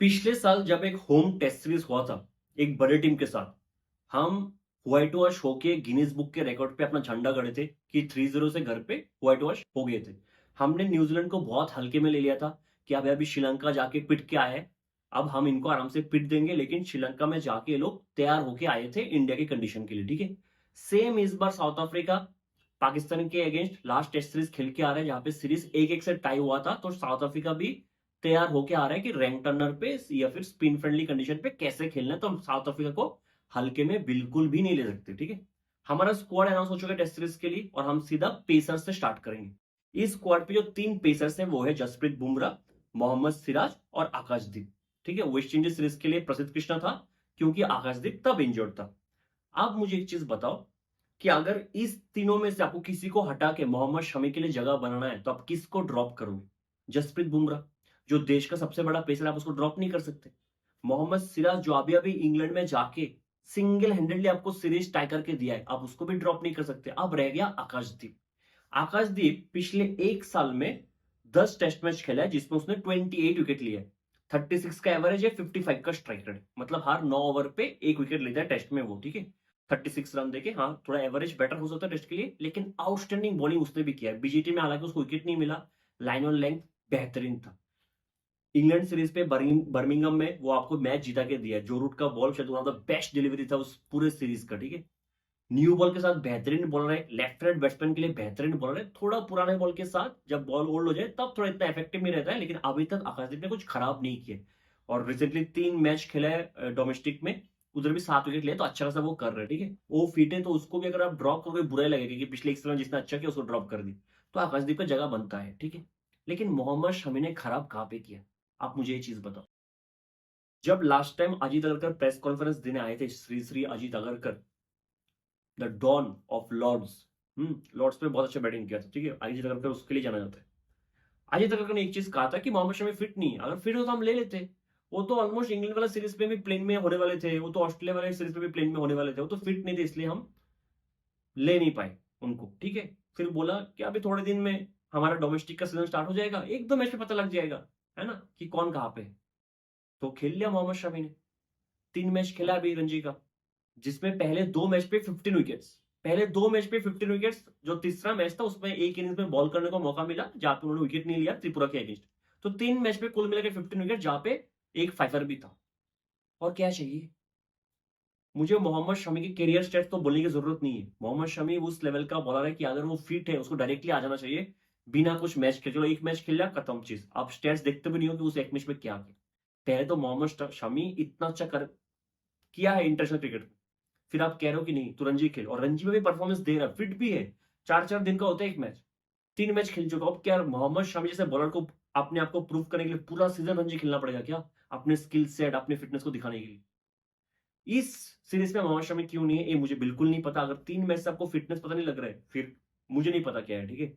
पिछले साल जब एक होम टेस्ट सीरीज हुआ था एक बड़े टीम के साथ, हम व्हाइट वॉश होके गिनीज बुक के रिकॉर्ड पे अपना झंडा गड़े थे कि 3-0 से घर पे व्हाइट वॉश हो गए थे। हमने न्यूजीलैंड को बहुत हल्के में ले लिया था कि अभी अभी श्रीलंका जाके पिट के आए हैं, अब हम इनको आराम से पिट देंगे। लेकिन श्रीलंका में जाके ये लोग तैयार होके आए थे इंडिया की कंडीशन के लिए, ठीक है। सेम इस बार साउथ अफ्रीका पाकिस्तान के अगेंस्ट लास्ट टेस्ट सीरीज खेल के आ रहे हैं, जहां पे सीरीज 1-1 से टाई हुआ था। तो साउथ अफ्रीका भी तैयार होके आ रहा है कि रैंक टर्नर पे या फिर स्पिन फ्रेंडली कंडीशन पे कैसे खेलना है। तो हम साउथ अफ्रीका को हल्के में बिल्कुल भी नहीं ले सकते, ठीक है। हमारा स्क्वाड अनाउंस हो चुका है टेस्ट सीरीज के लिए और हम सीधा पेसर से स्टार्ट करेंगे। इस स्क्वाड पे जो 3 पेसर्स है वो है जसप्रीत बुमराह, मोहम्मद सिराज और आकाशदीप, ठीक है। वेस्ट इंडीज सीरीज के लिए प्रसिद्ध कृष्णा था क्योंकि आकाशदीप तब इंजर्ड था। अब मुझे एक चीज बताओ कि अगर इस तीनों में से आपको किसी को हटा के मोहम्मद शमी के लिए जगह बनाना है तो आप किसको ड्रॉप करोगे? जसप्रीत बुमराह जो देश का सबसे बड़ा पेसर, आप उसको ड्रॉप नहीं कर सकते। मोहम्मद सिराज जो अभी अभी इंग्लैंड में जाके सिंगल हैंडेडली आपको सीरीज टाई करके दिया है, आप उसको भी ड्रॉप नहीं कर सकते। अब रह गया आकाशदीप। आकाशदीप पिछले 1 साल में 10 टेस्ट मैच खेला है जिसमें उसने 28 विकेट लिए है। 36 का एवरेज है, 55 का स्ट्राइक रेट, मतलब हर 9 ओवर पे 1 विकेट लेता है टेस्ट में वो, ठीक है। 36 रन देके, हाँ थोड़ा एवरेज बेटर हो सकता है टेस्ट के लिए, लेकिन आउटस्टैंडिंग बॉलिंग उसने भी किया है। बीजीटी में हालांकि उसको विकेट नहीं मिला, लाइन ऑन लेंथ बेहतरीन था। इंग्लैंड सीरीज पे बर्मिंगम में वो आपको मैच जीता के दिया है। जो रूट का बॉल शायद one of the best delivery था उस पूरे सीरीज का, ठीक है। न्यू बॉल के साथ बेहतरीन बॉलर है, लेफ्ट हैंड बैट्समैन के लिए बेहतरीन बॉलर है। थोड़ा पुराने बॉल के साथ जब बॉल ओल्ड हो जाए तब थोड़ा इतना इफेक्टिव नहीं रहता है, लेकिन अभी तक आकाशदीप ने कुछ खराब नहीं किया। और रिसेंटली 3 मैच खेला है डोमेस्टिक में, उधर भी 7 विकेट लिए, तो अच्छा खासा वो कर रहे हैं, ठीक है। वो फिट है तो उसको भी अगर आप ड्रॉप करोगे बुरा ही लगेगा कि पिछले 1 साल में जितना अच्छा किया उसको ड्रॉप कर दी। तो आकाशदीप का जगह बनता है, ठीक है। लेकिन मोहम्मद शमी ने खराब कहाँ पे किया? आप मुझे ये चीज बताओ। जब last time Ajit Agarkar press conference देने आए थे, Shri Shri Ajit Agarkar, the don of Lord's, Lord's पे बहुत अच्छा बैटिंग किया था, ठीक है। अजीत अगरकर उसके लिए जाना जाता है। अजीत अगरकर ने एक चीज कहा था कि मोहम्मद शमी फिट नहीं है, अगर फिट हो तो हम ले लेते। वो तो ऑलमोस्ट इंग्लैंड वाला सीरीज में भी प्लेन में होने वाले थे, वो तो ऑस्ट्रेलिया वाले सीरीज में भी प्लेन में होने वाले थे, वो तो फिट नहीं थे, इसलिए हम ले नहीं पाए उनको, ठीक है। फिर बोला कि अभी थोड़े दिन में हमारा डोमेस्टिक का सीजन स्टार्ट हो जाएगा, 1-2 मैच में पता लग जाएगा, है ना, कि कौन कहाँ पे है। तो खेल लिया मोहम्मद शमी ने। 3 मैच खेला अभी रणजी का, जिसमें पहले 2 मैच पे 15 विकेट्स। पहले 2 मैच पे 15 विकेट्स। जो तीसरा मैच था उसमें एक इनिंग्स में बॉल करने का मौका मिला जहां पे उन्होंने विकेट नहीं लिया त्रिपुरा के अगेंस्ट। तो 3 मैच पे कुल मिलाकर 15 विकेट, जहां पे एक फाइफर भी था। और क्या चाहिए मुझे? मोहम्मद शमी के करियर स्टेट्स तो बोलने की जरूरत नहीं है। मोहम्मद शमी उस लेवल का बॉलर है कि अगर वो फिट है उसको डायरेक्टली आ जाना चाहिए बिना कुछ मैच खेले। चलो 1 मैच खेल लिया, खत्म चीज। आप स्टेट्स देखते भी नहीं हो कि उस 1 मैच में क्या किया। पहले तो मोहम्मद शमी इतना अच्छा कर किया है इंटरनेशनल क्रिकेट में, फिर आप कह रहे हो कि नहीं तू रणजी खेल, और रणजी में भी परफॉर्मेंस दे रहा है, फिट भी है। 4-4 दिन का होता है एक मैच, 3 मैच खेल चुका। अब क्या मोहम्मद शमी जैसे बॉलर को अपने आप को प्रूव करने के लिए पूरा सीजन रणजी खेलना पड़ेगा क्या? अपने स्किल सेट, अपने फिटनेस को दिखाने के लिए। इस सीरीज में मोहम्मद शमी क्यों नहीं है ये मुझे बिल्कुल नहीं पता। अगर 3 मैच से आपको फिटनेस पता नहीं लग रहा है, फिर मुझे नहीं पता क्या है, ठीक है।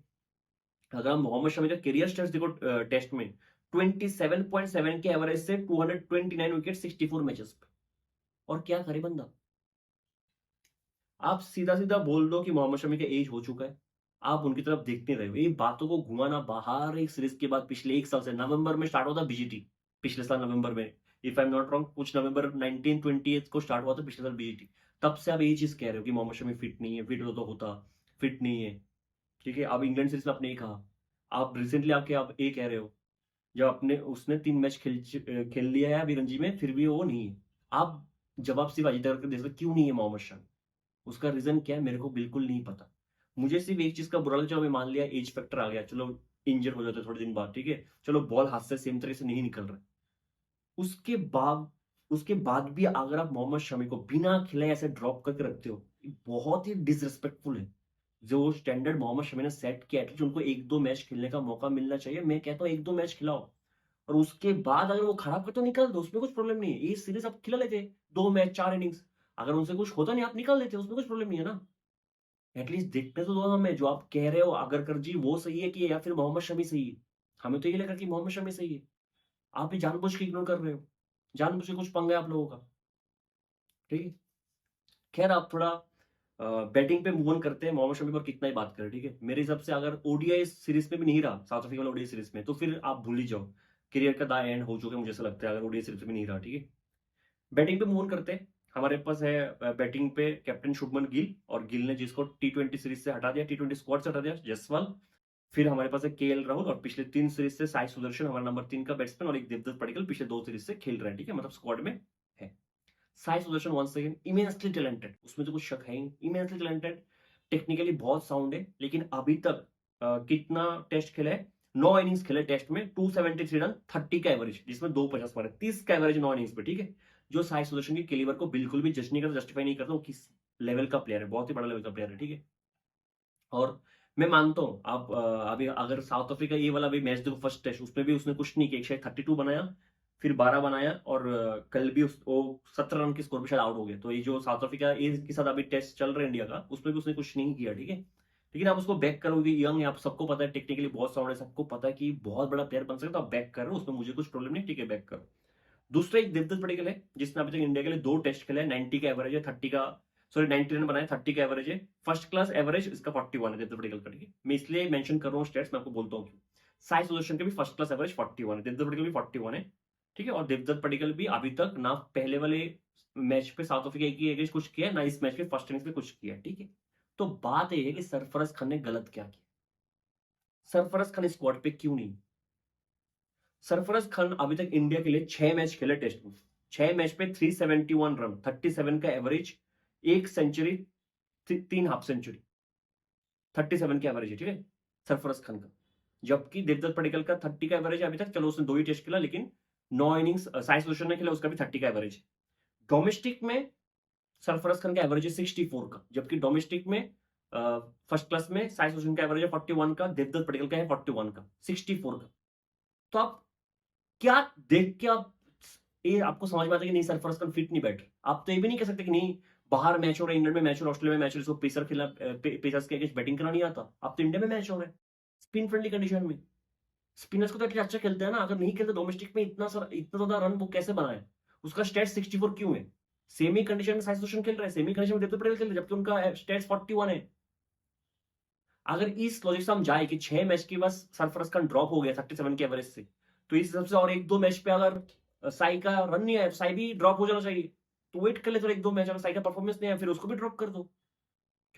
अगर आप मोहम्मद शमी का करियर स्टेट्स देखो, टेस्ट में 27.7 के एवरेज से 229 विकेट 64 मैचेस पे, और क्या करे बंदा। आप सीधा-सीधा बोल दो कि मोहम्मद शमी का एज हो चुका है। आप उनकी तरफ देखते रहे हो। ये बातों को घुमाना बाहर, एक सीरीज के बाद पिछले 1 साल से नवंबर में स्टार्ट हुआ था बीजीटी। पिछले साल नवंबर में, if I am not wrong, कुछ नवंबर 19-28 को स्टार्ट हुआ था पिछले साल बीजीटी। तब से आप ये चीज़ कह रहे हो कि मोहम्मद शमी फिट नहीं है, फिट हो तो होता, फिट नहीं है, ठीक है। अब इंग्लैंड सीरीज में आपने ये कहा। आप रिसेंटली आके आप ये कह रहे हो, जब अपने उसने 3 मैच खेल लिया है अभी रणजी में, फिर भी वो नहीं है। आप जवाब सिर्फ अजीत अग्रकर दे सकते, क्यों नहीं है मोहम्मद शमी? उसका रीज़न क्या है मेरे को बिल्कुल नहीं पता। मुझे सिर्फ़ एक चीज़ का बुरा लगा, चलो मैं मान लिया एज फैक्टर आ गया, चलो इंजर हो जाता है थोड़े दिन बाद, ठीक है। चलो बॉल हाथ से सेम तरीके से नहीं निकल रहा है। उसके बाद उसके बाद भी अगर आप मोहम्मद शमी को बिना खिलाए ऐसे ड्रॉप करके रखते हो, ये बहुत ही डिसरिस्पेक्टफुल है। जो स्टैंडर्ड मोहम्मद शमी ने सेट किया, एटलीस्ट उनको 1-2 मैच खेलने का मौका मिलना चाहिए। मैं कहता हूँ 1-2 मैच खिलाओ, और उसके बाद अगर वो खराब करते तो निकाल दो, उसमें कुछ प्रॉब्लम नहीं है। ये सीरीज़ आप खिला लेते, 2 मैच 4 इनिंग्स। अगर उनसे कुछ होता नहीं आप निकाल देते, उसमें कुछ प्रॉब्लम नहीं है ना। एटलीस्ट देखने तो दो हमें, जो आप कह रहे हो अगरकर जी वो सही है कि या फिर मोहम्मद शमी सही है। हमें तो ये लगा कि मोहम्मद शमी सही है। आप भी जानबूझ के इग्नोर कर रहे हो। जानबूझ के कुछ पंगा है आप लोगों का, ठीक है। खैर आप थोड़ा बैटिंग पे मूव ऑन करते हैं। मोहम्मद शमी पर कितना ही बात करें, ठीक है। मेरे हिसाब से अगर ओडीआई सीरीज में भी नहीं रहा, साउथ अफ्रीका वाला ओडीआई सीरीज में, तो फिर आप भूल ही जाओ। करियर का दा एंड हो चुका है मुझे ऐसा लगता है, अगर ओडीआई सीरीज में नहीं रहा, ठीक है। बैटिंग पे मूव ऑन करते हैं। हमारे पास है बैटिंग पे कैप्टन शुभमन गिल, और गिल ने जिसको टी20 सीरीज से हटा दिया, टी20 स्क्वाड से हटा दिया, जायसवाल। फिर हमारे पास है केएल राहुल, और पिछले 3 सीरीज से साई सुदर्शन हमारा नंबर 3 का बैट्समैन, और एक देवदत्त पडिक्कल पिछले 2 सीरीज से खेल रहे हैं, ठीक है, मतलब स्क्वाड में है। Sai Sudharsan once again immensely talented, उसमें तो कुछ शक है ही, इमेंसली टैलेंटेड, टेक्निकली बहुत साउंड है, लेकिन अभी तक कितना टेस्ट खेला है, 9 इनिंग्स खेले टेस्ट में, 273 रन, 30 का एवरेज, जिसमें 250 मारे, 30 का एवरेज 9 इनिंग्स पे, ठीक है। जो साई सुदर्शन की कैलिबर को बिल्कुल भी जज नहीं करता, जस्टिफाई नहीं करता, वो किस लेवल का प्लेयर है, बहुत ही बड़ा लेवल का प्लेयर है, ठीक है। और मैं मानता हूँ आप अभी अगर साउथ अफ्रीका ये वाला भी मैच देखो, फर्स्ट टेस्ट, उसमें भी उसने कुछ नहीं किया, शायद 32 बनाया, फिर 12 बनाया, और कल भी वो 17 रन के स्कोर पे शायद आउट हो गया। तो ये जो साउथ अफ्रीका ये के साथ अभी टेस्ट चल रहा है इंडिया का, उसमें भी उसने कुछ नहीं किया, ठीक है। लेकिन आप उसको बैक करोगे, यंग है, आप सबको पता है टेक्निकली बहुत साउंड है, सबको पता है कि बहुत बड़ा प्लेयर बन सकता है, तो आप बैक कर रहे हो, उसमें मुझे कुछ प्रॉब्लम नहीं, ठीक है, बैक करो। दूसरा एक देवदत्त पडिक्कल है, जिसने अभी तक इंडिया के लिए 2 टेस्ट खेले हैं, 90 का एवरेज है, 30 का, सॉरी 90 रन बनाए, 30 का एवरेज है, फर्स्ट क्लास एवरेज इसका 41 है देवदत्त पडिक्कल का, ठीक है। मैं इसलिए मेंशन कर रहा हूँ स्टेट्स, मैं आपको बोलता हूँ क्यों। साई सुदर्शन के भी फर्स्ट क्लास एवरेज 41 है, देवदत्त पडिक्कल भी 41 है, ठीक है। और देवदत्त पडिक्कल भी अभी तक ना पहले वाले मैच पे साउथ अफ्रीका की अगेंस्ट कुछ किया, ना इस मैच पे फर्स्ट इनिंग्स पे कुछ किया, ठीक है। तो बात यह है कि सरफराज खान ने गलत क्या किया, सरफराज खान स्क्वाड पे क्यों नहीं। सरफराज खान अभी तक इंडिया के लिए 6 मैच खेले टेस्ट में, 6 मैच पे 371 रन, 37 का एवरेज, 1 सेंचुरी, 3 हाफ सेंचुरी, 37 का एवरेज है, ठीक है, सरफराज खान का। जबकि देवदत्त पडिक्कल का 30 का एवरेज है अभी तक, चलो उसने 2 ही टेस्ट खेला, लेकिन 9 इनिंग्स साई सुदर्शन ने खेला, उसका भी 30 का एवरेज है। डोमेस्टिक में सरफराज खान का एवरेज है 64 का, जबकि डोमेस्टिक में फर्स्ट क्लास में साई सुदर्शन का एवरेज है 41 का, देवदत्त पडिक्कल का है 41 का, 64 का। तो आप क्या देख के आप ये आपको समझ में आता है कि नहीं सरफराज खान फिट नहीं बैठ रहा। आप तो ये भी नहीं कह सकते कि नहीं बाहर मैच हो रहा है, इंग्लैंड में मैच हो रहा है, ऑस्ट्रेलिया में मैच हो रहा है, इसको पेसर खिला पेसर्स के अगेंस्ट बैटिंग करना नहीं आता। अब तो इंडिया में मैच हो रहा है स्पिन फ्रेंडली कंडीशन में, स्पिनर्स को तो एटलीस्ट अच्छा खेलते हैं ना, अगर नहीं खेलते डोमेस्टिक में इतना ज्यादा रन वो कैसे बनाए, उसका स्टेट 64 क्यों है। सेमी कंडीशन में साई सुदर्शन खेल रहे हैं, सेमी कंडीशन में देवदत्त पडिक्कल खेल रहे हैं, जबकि उनका स्टेट्स 41 है। अगर इस लॉजिक से हम जाए कि 6 मैच के बाद सरफराज खान ड्रॉप हो गया 37 के एवरेज से, तो इस हिसाब से और 1-2 मैच पे अगर साई का रन नहीं आया, साई भी ड्रॉप हो जाना चाहिए। तो वेट कर ले थोड़ा 1-2 मैच, अगर साई का परफॉर्मेंस नहीं आया फिर उसको भी ड्रॉप कर दो,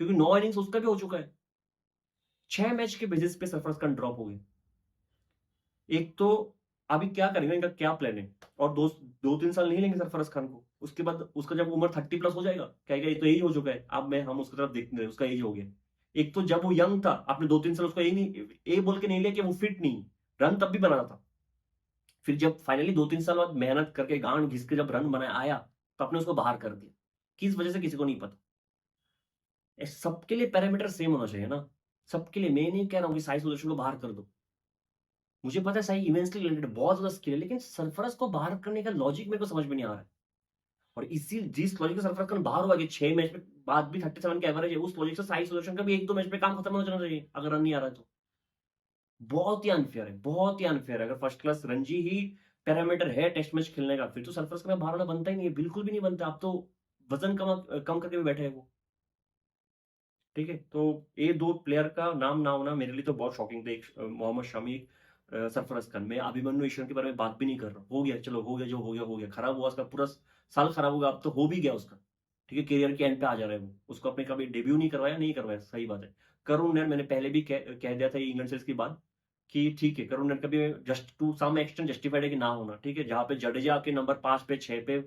क्योंकि 9 इनिंग्स उसका भी हो चुका है। 6 मैच के बेसिस पे सरफराज खान ड्रॉप हो गए। एक तो अभी क्या करेंगे, इनका क्या प्लान है, और 2-3 साल नहीं लेंगे सरफराज खान को, उसके बाद उसका जब उम्र 30 प्लस हो जाएगा, कहेगा ये तो यही हो चुका है, अब मैं हम उसकी तरफ देखते रहे, उसका एज हो गया। एक तो जब वो यंग था, आपने 2-3 साल उसको यही नहीं ये बोल के नहीं लिया कि वो फिट नहीं, रन तब भी बनाना था। फिर जब फाइनली 2-3 साल बाद मेहनत करके गांड घिस के जब रन बनाया आया, तो आपने उसको बाहर कर दिया, किस वजह से किसी को नहीं पता। सबके लिए पैरामीटर सेम होना चाहिए ना, सबके लिए। मैं नहीं कह रहा हूँ कि साई सुदर्शन को बाहर कर दो, मुझे पता है साई इमेंसली टैलेंटेड, बहुत ज्यादा स्किल है, लेकिन सरफराज को बाहर करने का लॉजिक मेरे को समझ में नहीं आ रहा है। और इसी जिस लॉजिक से सरफराज खान बाहर हुआ कि 6 मैच में बाद भी 37 का एवरेज है, उस लॉजिक से साई सुदर्शन का भी 1-2 मैच में काम खत्म हो जाना चाहिए, अगर रन नहीं आ रहा है तो। बहुत ही अनफेयर है, बहुत ही अनफेयर है। अगर फर्स्ट क्लास रणजी ही पैरामीटर है टेस्ट मैच खेलने का, फिर तो सरफराज का बाहर होना बनता ही नहीं है, बिल्कुल भी नहीं बनता। आप तो वजन कम कम करके भी बैठे हैं वो, ठीक है। तो ये 2 प्लेयर का नाम ना होना मेरे लिए तो बहुत शॉकिंग था। एक मोहम्मद शमी, सरफराज खान। मैं अभिमन्यु ईश्वर के बारे में बात भी नहीं कर रहा, हो गया, चलो हो गया, जो हो गया हो गया, खराब हुआ उसका पूरा साल, खराब होगा, अब तो हो भी गया उसका, ठीक है, करियर के एंड पे आ जा रहा है वो, उसको अपने कभी डेब्यू नहीं करवाया, नहीं करवाया, सही बात है। करुण ने, मैंने पहले भी कह दिया था ये इंग्लैंड सीरीज की बात, कि ठीक है करुण ने का भी just to some extent justified है कि ना होना, ठीक है। जहां पे जडेजा के नंबर 5 पे 6 पे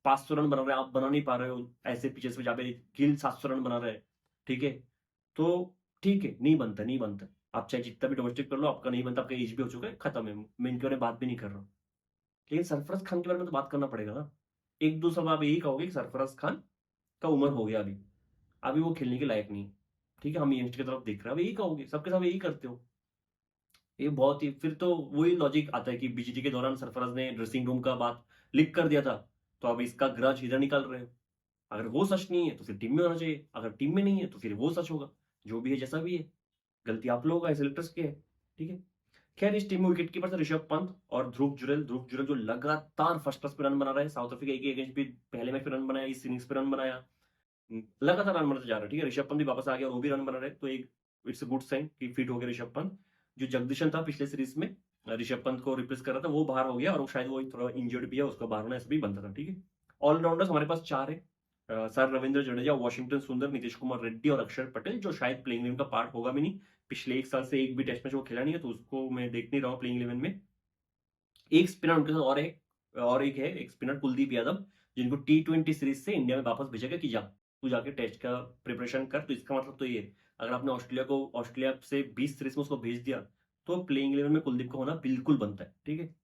500 रन बना रहे हैं, आप बना नहीं पा रहे हो ऐसे पिचेस पे, जहाँ पे गिल 700 रन बना रहे हैं, ठीक है। तो ठीक है, नहीं बनता, नहीं बनता, आप चाहे जितना भी डोमेस्टिक कर लो, आपका नहीं बनता, आपका एज भी हो चुका है, खत्म है, मैं इनके बारे में बात भी नहीं कर रहा हूँ। लेकिन सरफराज खान के बारे में तो बात करना पड़ेगा ना। एक दो सब आप यही कहोगे कि सरफराज खान का उम्र हो गया, अभी अभी वो खेलने के लायक नहीं है, ठीक है, हम यंगस्टर की तरफ देख रहे हैं, अब यही कहोगे, सबके सब यही करते हो। ये बहुत ही, फिर तो वही लॉजिक आता है कि बीजीटी के दौरान सरफराज ने ड्रेसिंग रूम का बात लीक कर दिया था, तो अब इसका ग्रज इधर निकाल रहे हो। अगर वो सच नहीं है तो फिर टीम में होना चाहिए, अगर टीम में नहीं है तो फिर वो सच होगा, जो भी है जैसा भी है, गलती आप लोगों का है, सिलेक्टर्स की है, ठीक है। खैर इस टीम में विकेट कीपर थे ऋषभ पंत और ध्रुव जुरैल जो लगातार फर्स्ट क्लास पे रन बना रहे हैं, साउथ अफ्रीका के अगेंस्ट भी पहले मैच पे रन बनाया, इस इनिंग्स पे रन बनाया, लगातार रन बनाते जा रहे हैं, ठीक है। ऋषभ पंत भी वापस आ गया और वो भी रन बना रहे हैं, तो एक इट्स अ गुड साइन कि फिट हो गया ऋषभ पंत। जो जगदीशन था पिछले सीरीज में, ऋषभ पंत को रिप्लेस कर रहा था, वो बाहर हो गया और वो शायद वो थोड़ा इंजर्ड भी है, उसका बाहर होना ऐसा भी बनता था, ठीक है। ऑलराउंडर्स हमारे पास 4 है। सर रविंद्र जडेजा, वॉशिंगटन सुंदर, नीतीश कुमार रेड्डी और अक्षर पटेल, जो शायद प्लेइंग 11 का पार्ट होगा भी नहीं। पिछले 1 साल से एक भी टेस्ट मैच वो खेला नहीं है, तो उसको मैं देख नहीं रहा हूँ प्लेइंग 11 में। एक स्पिनर उनके साथ और एक है, एक स्पिनर कुलदीप यादव, जिनको T20 सीरीज से इंडिया में वापस भेजा गया कि जा, तू जाके टेस्ट का प्रिपरेशन कर। तो इसका मतलब तो ये है, अगर आपने ऑस्ट्रेलिया से 20 सीरीज में उसको भेज दिया, तो प्लेइंग 11 में कुलदीप का होना बिल्कुल बनता है, ठीक है।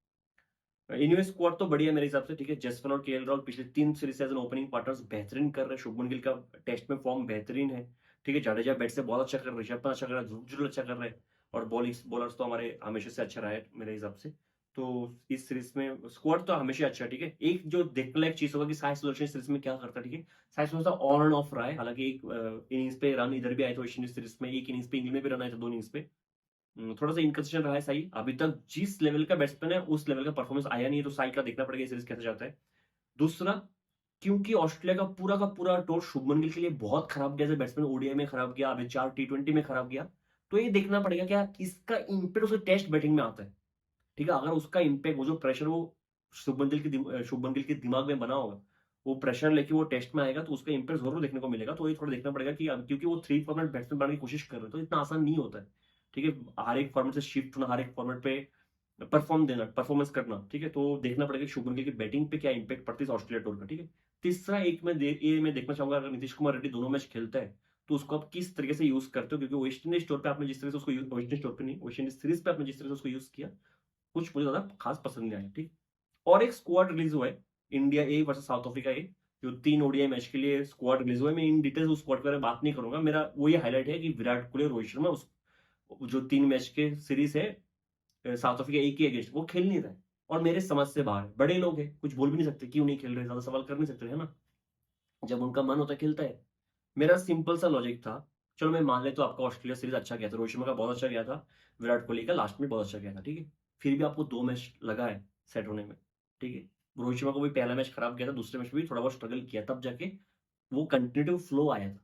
एनीवे स्क्वाड तो बढ़िया है मेरे हिसाब से, ठीक है। जसप्रीत और केएल राहुल पिछले 3 सीरीज से एज एन ओपनिंग पार्टनर्स बेहतरीन कर रहे हैं। शुभमन गिल का टेस्ट में फॉर्म बेहतरीन है, ठीक है। जडेजा बैट से बहुत अच्छा कर रहे हैं, ऋषभ पंत अच्छा कर रहा है, ध्रुव जुरैल अच्छा कर रहे हैं, और बॉलर्स तो हमारे हमेशा से अच्छा रहा है मेरे हिसाब से। तो इस सीरीज में स्क्वाड तो हमेशा अच्छा है, ठीक है। एक जो देखने लायक चीज होगा कि साई सुदर्शन सीरीज में क्या करता है, ठीक है। Sai Sudarshan on end of रहा है, हालांकि एक इनिंग्स पे रन इधर भी आए थे वेस्ट इंडीज सीरीज में, एक इनिंग्स पे इंग्लैंड में भी रन आए थे, 2 इनिंग्स पे। थोड़ा-सा इनकंसिस्टेंट रहा है साई। अभी तक जिस लेवल का बैट्समैन है, उस लेवल का परफॉर्मेंस आया नहीं है, तो साई का देखना पड़ेगा ये सीरीज कैसे जाता है। दूसरा, क्योंकि ऑस्ट्रेलिया का पूरा टूर शुभमन गिल के लिए बहुत खराब गया, एज़ अ बैट्समैन ओडीआई में खराब गया, अभी 4 टी20 में खराब गया। तो ये देखना पड़ेगा क्या इसका इम्पैक्ट उसके टेस्ट बैटिंग में आता है, ठीक है? अगर उसका इम्पैक्ट, वो जो प्रेशर वो शुभमन गिल के दिमाग में बना होगा, वो प्रेशर लेके वो टेस्ट में आएगा, तो उसका इम्पैक्ट ज़रूर देखने को मिलेगा। तो ये थोड़ा देखना पड़ेगा कि अब क्योंकि वो 3 फॉर्मेट बैट्समैन बनाने की कोशिश कर रहे हैं, तो इतना आसान नहीं होता है, ठीक है? हर एक फॉर्मेट से शिफ्ट होना, हर एक फॉर्मेट पे परफॉर्मेंस करना, ठीक है? तो देखना पड़ेगा कि शुभमन गिल की बैटिंग पे क्या इम्पैक्ट पड़ती है इस ऑस्ट्रेलिया टूर का, ठीक है? तीसरा एक मैं देखना चाहूँगा, अगर नीतीश कुमार रेड्डी दोनों मैच खेलता है, तो उसको आप किस तरीके से यूज़ करते हो? क्योंकि वेस्ट इंडीज़ टूर पे आपने जिस तरह से उसको वेस्ट इंडीज़ टूर पे नहीं, वेस्ट इंडीज़ सीरीज़ पे आपने जिस तरह से उसको यूज़ किया, कुछ मुझे ज़्यादा खास पसंद नहीं आया, ठीक? और एक स्क्वाड रिलीज़ हुआ है, India A versus South Africa A, जो 3 ओडीआई मैच के लिए स्क्वाड रिलीज़ हुआ है। मैं इन डिटेल उस स्क्वाड के बारे में बात नहीं करूँगा। मेरा वो ये हाइलाइट है कि विराट कोहली और रोहित शर्मा उस जो 3 मैच के सीरीज़ है साउथ अफ्रीका ए के अगेंस्ट, वो खेल नहीं रहे हैं और मेरे समझ से बाहर है। बड़े लोग हैं, कुछ बोल भी नहीं सकते, क्यों नहीं खेल रहे? ज़्यादा सवाल कर नहीं सकते, है ना? जब उनका मन होता है खेलता है। मेरा सिंपल सा लॉजिक था, चलो मैं मान लेता हूँ आपका ऑस्ट्रेलिया सीरीज़ अच्छा गया था, रोहित शर्मा का बहुत अच्छा गया था, विराट कोहली का लास्ट में बहुत अच्छा गया था, ठीक है? फिर भी आपको 2 मैच लगा है सेट होने में, ठीक है? रोहित शर्मा को भी पहला मैच खराब गया था, दूसरे मैच में भी थोड़ा बहुत स्ट्रगल किया, तब जाके वो कंटिन्यूटिव फ्लो आया था।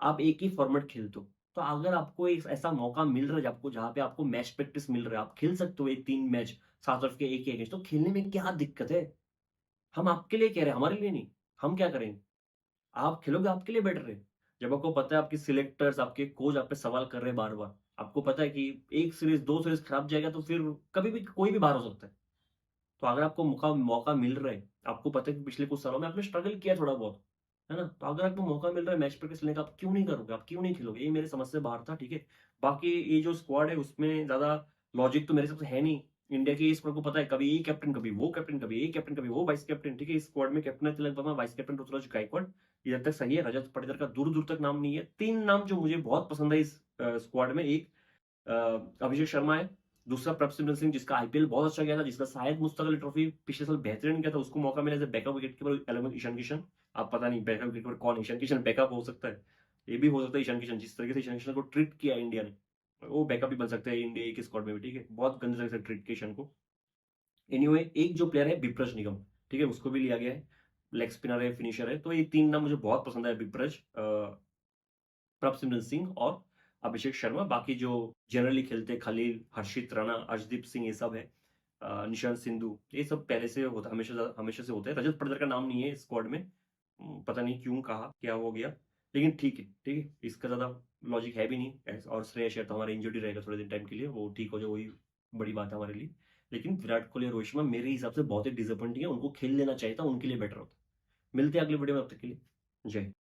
आप एक ही फॉर्मेट खेलते हो। तो अगर आपको एक ऐसा मौका मिल रहा है आपको, जहाँ पे आपको मैच प्रैक्टिस मिल रहा है, आप खेल सकते हो ये 3 मैच साउथ अफ्रीका एक ही अगेंस्ट, तो खेलने में क्या दिक्कत है? हम आपके लिए कह रहे हैं, हमारे लिए नहीं। हम क्या करेंगे? आप खेलोगे, आपके लिए बेटर है। जब आपको पता है आपके सिलेक्टर्स, आपके कोच आप पे सवाल कर रहे हैं बार-बार। आपको पता है कि 1 सीरीज़, 2 सीरीज़ खराब जाएगा तो फिर कभी भी कोई भी बाहर हो सकता है। तो अगर आपको मौका मौका मिल रहा है, आपको पता है कि पिछले कुछ सालों में आपने स्ट्रगल किया थोड़ा बहुत, है ना? तो अगर आपको मौका मिल रहा है मैच प्रैक्टिस लेने का, आप क्यों नहीं करोगे? आप क्यों नहीं खेलोगे? ये मेरे समझ से बाहर था, ठीक है? बाकी ये जो स्क्वाड है उसमें ज़्यादा लॉजिक तो मेरे हिसाब से है नहीं। इंडिया की स्क्वाड को पता है, कभी ये कैप्टन, कभी वो कैप्टन, कभी ये कैप्टन, कभी वो वाइस कैप्टन, ठीक है? इस स्क्वाड में कैप्टन है तिलक वर्मा, वाइस कैप्टन ऋतुराज गायकवाड़। इधर तक सही है, रजत पाटीदार का दूर-दूर तक नाम नहीं है। 3 नाम जो मुझे बहुत पसंद है इस स्क्वाड में, एक अ, अभिषेक शर्मा है, दूसरा प्रभसिमरन सिंह जिसका आईपीएल बहुत अच्छा गया था, जिसका शायद मुश्ताक अली ट्रॉफी पिछले साल बेहतरीन गया था, उसको मौका मिला as a backup wicketkeeper along with Ishan Kishan. अब पता नहीं बैकअप विकेटकीपर कौन है? ईशान किशन बैकअप हो सकता है, ये भी हो सकता है ईशान किशन, जिस तरीके से ईशान किशन को ट्रीट किया इंडिया ने, वो बैकअप भी बन सकता है इंडिया के स्क्वाड में भी, ठीक है? बहुत गंदे तरह से ट्रीट किया ईशान को। एनीवे एक जो प्लेयर है विप्रज निगम, ठीक है? उसको भी लिया गया है, लेग स्पिनर है, फिनिशर है, तो ये 3 नाम मुझे बहुत पसंद है, विप्रज, प्रभसिमरन सिंह और अभिषेक शर्मा। बाकी जो जनरली खेलते हैं खलील, हर्षित राणा, अर्शदीप सिंह, ये सब है। निशांत सिंधु, ये सब पहले से होता, हमेशा से होता है। रजत पाटीदार का नाम नहीं है स्क्वाड में। पता नहीं क्यों कहा, क्या हो गया? लेकिन ठीक है, ठीक है। इसका ज़्यादा लॉजिक है भी नहीं। और श्रेयस अय्यर तो हमारा इंजर्ड ही रहेगा थोड़े दिन टाइम के लिए, वो ठीक हो जाए वही बड़ी बात है हमारे लिए। लेकिन विराट कोहली और रोहित शर्मा मेरे हिसाब से बहुत ही डिसअपॉइंटिंग है, उनको खेल लेना चाहिए था, उनके लिए बेटर होता। मिलते हैं अगली वीडियो में, अब तक के लिए जय हिंद।